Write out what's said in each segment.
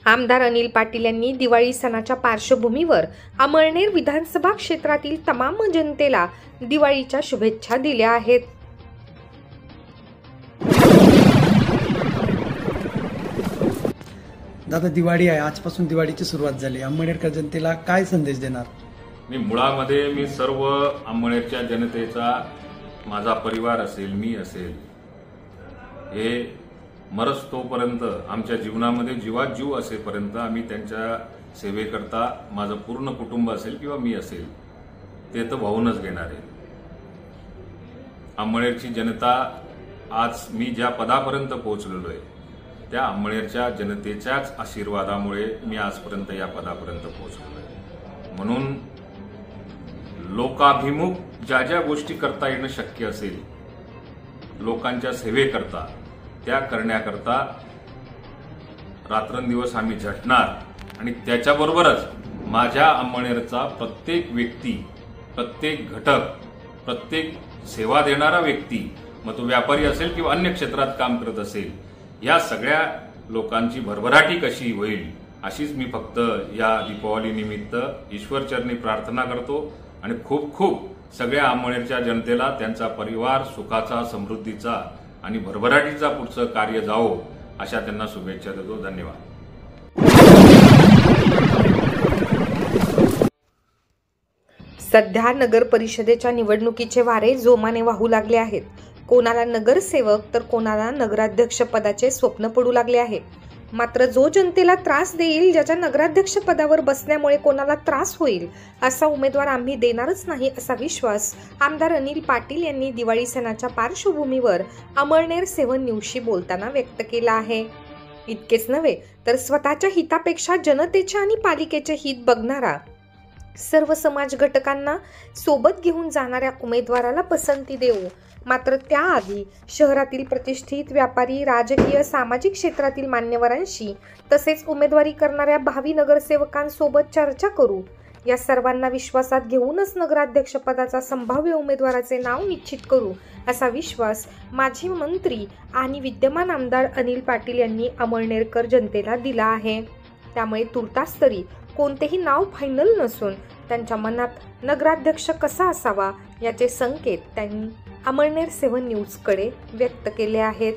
आमदार अनिल पाटील यांनी दिवाळी सणाच्या पार्श्वभूमीवर अमळनेर विधानसभा क्षेत्रातील तमाम जनतेला दिवाळीच्या शुभेच्छा दिल्या आहेत। दादा, दिवाळी आहे, आजपासून दिवाळीची सुरुवात झाली। अमळनेरकर जनतेला काय संदेश देणार? मी सर्व अमळनेरच्या जनतेचा, माझा परिवार असेल, मी असेल, हे मरस्तोपर्यंत आमच्या जीवनामध्ये जीवात जीव असेपर्यंत आम्ही त्यांच्या सेवेकरता, माझं पूर्ण कुटुंब असेल किंवा मी असेल, ते तर वाहूनच घेणार आहे। अमळनेरची जनता, आज मी ज्या पदापर्यंत पोहोचलेलो आहे त्या अमळनेरच्या जनतेच्याच आशीर्वादामुळे मी आजपर्यंत या पदापर्यंत पोहोचलेलो आहे। म्हणून लोकाभिमुख ज्या ज्या गोष्टी करता येणं शक्य असेल, लोकांच्या सेवेकरता, त्या करण्याकरता रात्रंदिवस आम्ही झटणार। आणि त्याच्याबरोबरच माझ्या अमळनेरचा प्रत्येक व्यक्ती, प्रत्येक घटक, प्रत्येक सेवा देणारा व्यक्ती, मग तो व्यापारी असेल किंवा अन्य क्षेत्रात काम करत असेल, या सगळ्या लोकांची भरभराटी कशी होईल अशीच मी फक्त या दीपावली निमित्त ईश्वरचरणी प्रार्थना करतो। आणि खूप खूप सगळ्या अमळनेरच्या जनतेला त्यांचा परिवार सुखाचा, समृद्धीचा आणि भरभराटीचा पुढचं कार्य जावो अशा त्यांना शुभेच्छा देतो। धन्यवाद। सध्या नगर परिषदेच्या निवडणुकीचे वारे जोमाने वाहू लागले आहेत। कोणाला नगरसेवक तर कोणाला नगराध्यक्ष पदाचे स्वप्न पडू लागले आहे। मात्र जो जनतेला त्रास देईल, ज्याच्या नगराध्यक्ष पदावर बसण्यामुळे कोणाला त्रास होईल, असा उमेदवार आम्ही देणारच नाही, असा विश्वास आमदार अनिल पाटील यांनी दिवाळी सणाच्या पार्श्वभूमीवर अमळनेर 7 न्यूजशी बोलताना व्यक्त केला आहे। इतकेच नव्हे तर स्वतःच्या हितापेक्षा जनतेचे आणि पालिकेचे हित बघणारा, सर्व समाज घटकांना सोबत घेऊन जाणाऱ्या उमेदवाराला पसंती देऊ। मात्र त्याआधी शहरातील प्रतिष्ठित व्यापारी, राजकीय, सामाजिक क्षेत्रातील मान्यवरांशी तसेच उमेदवारी करणाऱ्या भावी नगरसेवकांसोबत चर्चा करू। या सर्वांना विश्वासात घेऊनच नगराध्यक्षपदाचा संभाव्य उमेदवाराचे नाव निश्चित करू, असा विश्वास माजी मंत्री आणि विद्यमान आमदार अनिल पाटील यांनी अमळनेरकर जनतेला दिला आहे। त्यामुळे तुर्तास तरी कोणतेही नाव फायनल नसून त्यांच्या मनात नगराध्यक्ष कसा असावा याचे संकेत त्यांनी अमळनेर 7 न्यूजकडे व्यक्त केले आहेत।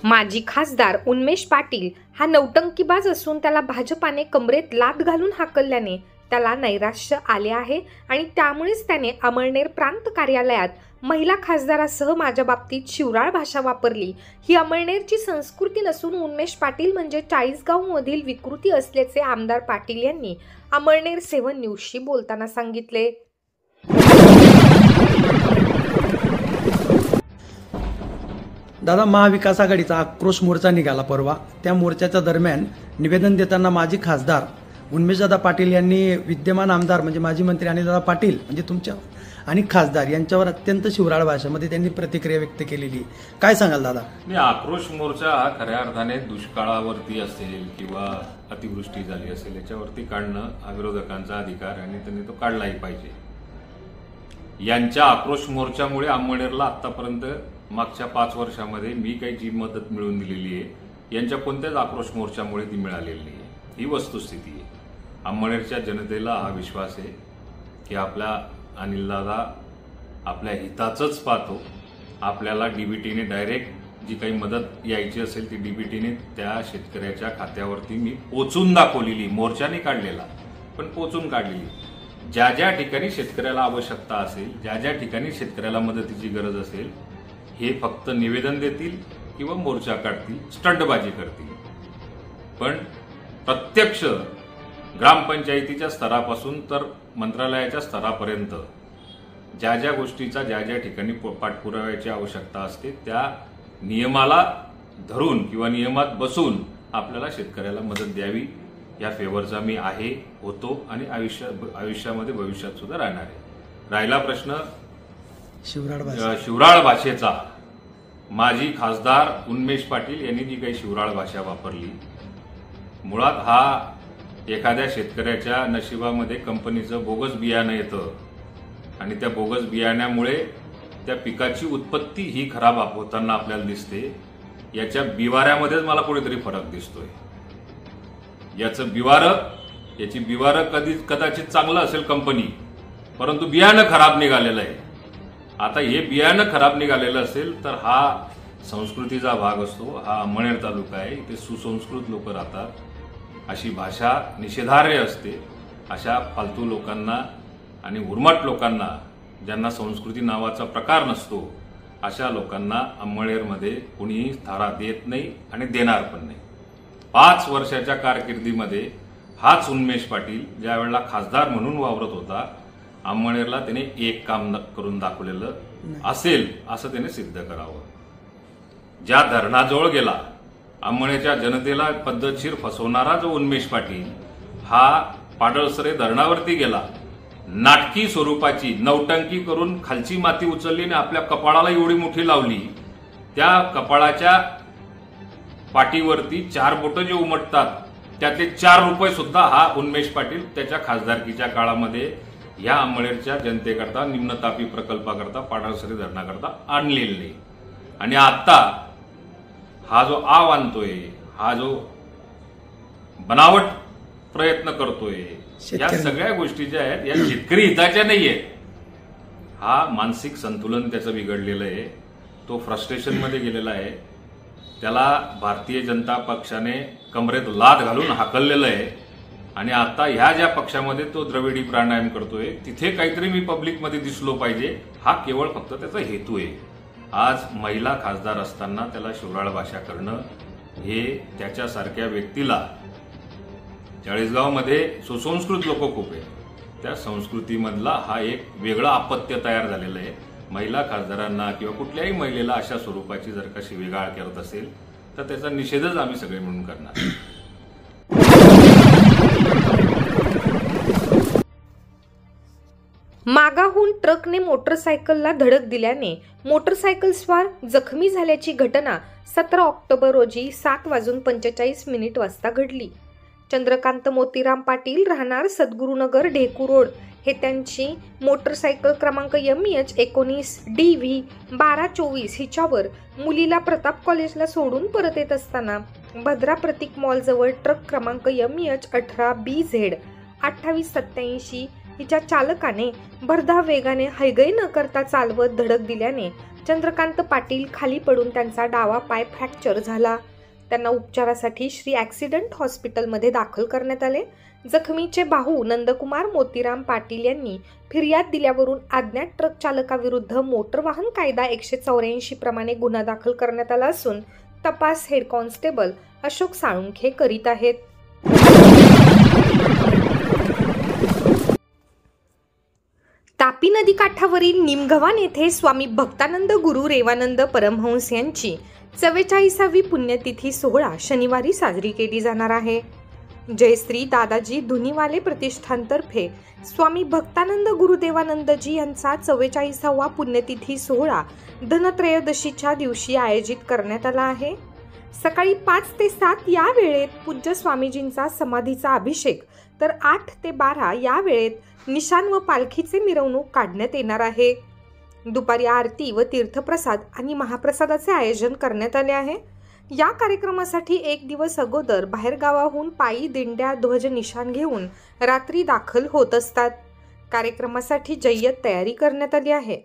माजी खासदार उन्मेष पाटील हा नौटंकीबाज असून त्याला भाजपाने कमरेत लाथ घालून हाकलल्याने त्याला नैराश्य आले आहे आणि त्यामुळेच त्याने अमळनेर प्रांत कार्यालयात महिला खासदारासह माझ्या बाबतीत शिवराळ भाषा वापरली। ही अमळनेरची संस्कृती नसून उन्मेष पाटील म्हणजे चाळीसगावमधील विकृती असल्याचे आमदार पाटील यांनी अमळनेर 7 न्यूजशी बोलताना सांगितले। दादा, महाविकास आघाडीचा आक्रोश मोर्चा निघाला परवा। त्या मोर्चाच्या दरम्यान निवेदन देताना माजी खासदार उन्मेशदादा पाटील यांनी विद्यमान आमदार म्हणजे माजी मंत्री अनिलदादा पाटील म्हणजे तुमच्या आणि खासदार यांच्यावर अत्यंत शिवराळ भाषेमध्ये त्यांनी प्रतिक्रिया व्यक्त केलेली। काय सांगाल दादा? आक्रोश मोर्चा हा खऱ्या अर्थाने दुष्काळावरती असेल किंवा अतिवृष्टी झाली असेल याच्यावरती काढणं हा विरोधकांचा अधिकार आणि त्यांनी तो काढलाही पाहिजे। यांच्या आक्रोश मोर्चामुळे अमळनेरला आतापर्यंत मागच्या 5 वर्षामध्ये मी काही जी मदत मिळवून दिलेली आहे, यांच्या कोणत्याच आक्रोश मोर्चामुळे ती मिळालेली नाही, ही वस्तुस्थिती आहे। अमळनेरच्या जनतेला हा विश्वास आहे की आपला अनिलदादा आपल्या हिताचंच पाहतो। आपल्याला डीबीटीने डायरेक्ट जी काही मदत यायची असेल ती डीबीटीने त्या शेतकऱ्याच्या खात्यावरती मी पोचून दाखवलेली, मोर्चाने काढलेला पण पोचून काढलेली। ज्या ज्या ठिकाणी शेतकऱ्याला आवश्यकता असेल, ज्या ज्या ठिकाणी शेतकऱ्याला मदतीची गरज असेल, हे फक्त निवेदन देतील किंवा मोर्चा काढतील, स्टंटबाजी करतील, पण प्रत्यक्ष ग्रामपंचायतीच्या स्तरापासून तर मंत्रालयाच्या स्तरापर्यंत ज्या ज्या गोष्टीचा ज्या ज्या ठिकाणी पाठपुराव्याची आवश्यकता असते त्या नियमाला धरून किंवा नियमात बसून आपल्याला शेतकऱ्याला मदत द्यावी, या फेवरचा मी आहे, होतो आणि आयुष्यामध्ये भविष्यात सुद्धा राहणार आहे। राहिला प्रश्न शिवराळ भाषेचा, माजी खासदार उन्मेष पाटील यांनी जी काही शिवराळ भाषा वापरली, मुळात हा एखाद्या शेतकऱ्याच्या नशिबामध्ये कंपनीचं बोगस बियाणं येतं आणि त्या बोगस बियाण्यामुळे त्या पिकाची उत्पत्ती ही खराब होताना आपल्याला दिसते. याच्या बिवाऱ्यामध्येच मला कुठेतरी फरक दिसतोय. याची बिवारं कदाचित चांगलं असेल कंपनी, परंतु बियाणं खराब निघालेलं आहे. आता हे बियाणं खराब निघालेलं असेल तर हा संस्कृतीचा भाग असतो. हा अंमळनेर तालुका आहे, इथे सुसंस्कृत लोक राहतात. अशी भाषा निषेधार्ह असते. अशा फालतू लोकांना आणि उर्मट लोकांना, ज्यांना संस्कृती नावाचा प्रकार नसतो, अशा लोकांना अंमळनेरमध्ये कुणीही थारा देत नाही आणि देणार पण नाही. 5 वर्षाच्या कारकिर्दीमध्ये हाच उन्मेष पाटील ज्या वेळेला खासदार म्हणून वावरत होता, अंमळनेरला त्याने एक काम करून दाखवलेलं असेल असं त्याने सिद्ध करावं. ज्या धरणाजवळ गेला, अंमळनेरच्या जनतेला पद्धतशीर फसवणारा जो उन्मेष पाटील हा पाडळसरे धरणावरती गेला, नाटकी स्वरूपाची नौटंकी करून खालची माती उचलली आणि आपल्या कपाळाला एवढी मोठी लावली. त्या कपाळाच्या पाठीवरती 4 बोटं जे उमटतात त्यातले 4 रुपये सुद्धा हा उन्मेष पाटील त्याच्या खासदारकीच्या काळामध्ये या अंमळनेरच्या जनतेकरता, निम्नतापी प्रकल्पाकरता, पाडळसरे धरणाकरता आणलेले नाही. आणि आता हा जो आव आणतोय, हा जो बनावट प्रयत्न करतोय, या सगळ्या गोष्टी ज्या आहेत या शेतकरी हिताच्या नाहीये. हा मानसिक संतुलन त्याचं बिघडलेलं आहे. तो फ्रस्ट्रेशनमध्ये गेलेला आहे. त्याला भारतीय जनता पक्षाने कमरेत लाद घालून हाकललेलं आहे. आणि आता ह्या ज्या पक्षामध्ये तो द्रविडी प्राणायाम करतोय, तिथे काहीतरी मी पब्लिकमध्ये दिसलो पाहिजे, हा केवळ फक्त त्याचा हेतू आहे. आज महिला खासदार असताना त्याला शिवराळ भाषा करणं हे त्याच्यासारख्या व्यक्तीला, चाळीसगावमध्ये सुसंस्कृत लोक खूप आहे, त्या संस्कृतीमधला हा एक वेगळं अपत्य तयार झालेलं आहे. महिला खासदारांना किंवा कुठल्याही महिलेला अशा स्वरूपाची जर का शिवीगाळ करत असेल तर त्याचा निषेधच आम्ही सगळे मिळून करणार. मागाहून ट्रकने मोटरसायकलला धडक दिल्याने मोटरसायकलस्वार जखमी झाल्याची घटना 17 ऑक्टोबर रोजी 7:45 वाजता घडली. चंद्रकांत मोतीराम पाटील, राहणार सद्गुरुनगर, ढेकू रोड, हे त्यांची मोटरसायकल क्रमांक MH 19 DV 1224 हिच्यावर मुलीला प्रताप कॉलेजला सोडून परत येत असताना भद्रा प्रतीक मॉलजवळ ट्रक क्रमांक MH 18 BZ 2887 हिच्या चालकाने भरधाव वेगाने हयगय न करता चालवत धडक दिल्याने चंद्रकांत पाटील खाली पडून त्यांचा डावा पाय फ्रॅक्चर झाला. त्यांना उपचारासाठी श्री ॲक्सिडेंट हॉस्पिटलमध्ये दाखल करण्यात आले. जखमीचे भाऊ नंदकुमार मोतीराम पाटील यांनी फिर्याद दिल्यावरून अज्ञात ट्रक चालकाविरुद्ध मोटर वाहन कायदा 184 प्रमाणे गुन्हा दाखल करण्यात आला असून तपास हेड कॉन्स्टेबल अशोक साळुंखे करीत आहेत. तापी नदी काठावरील निमगव्हाण येथे स्वामी भक्तानंद गुरु रेवानंद परमहंस यांची 44वी पुण्यतिथी सोहळा शनिवारी साजरी केली जाणार आहे. जयश्री दादाजी धुनीवाले प्रतिष्ठानतर्फे स्वामी भक्तानंद गुरुदेवानंदजी यांचा 44वा पुण्यतिथी सोहळा धनत्रयोदशीच्या दिवशी आयोजित करण्यात आला आहे. सकाळी 5 ते 7 या वेळेत पूज्य स्वामीजींचा समाधीचा अभिषेक, तर 8 ते 12 या वेळेत निशाण व पालखीचे मिरवणूक काढण्यात येणार आहे. दुपारी आरती व तीर्थप्रसाद आणि महाप्रसादाचे आयोजन करण्यात आले आहे. या कार्यक्रमासाठी 1 दिवस अगोदर बाहेरगावाहून पायी दिंड्या ध्वज निशाण घेऊन रात्री दाखल होत असतात. कार्यक्रमासाठी जय्यत तयारी करण्यात आली आहे.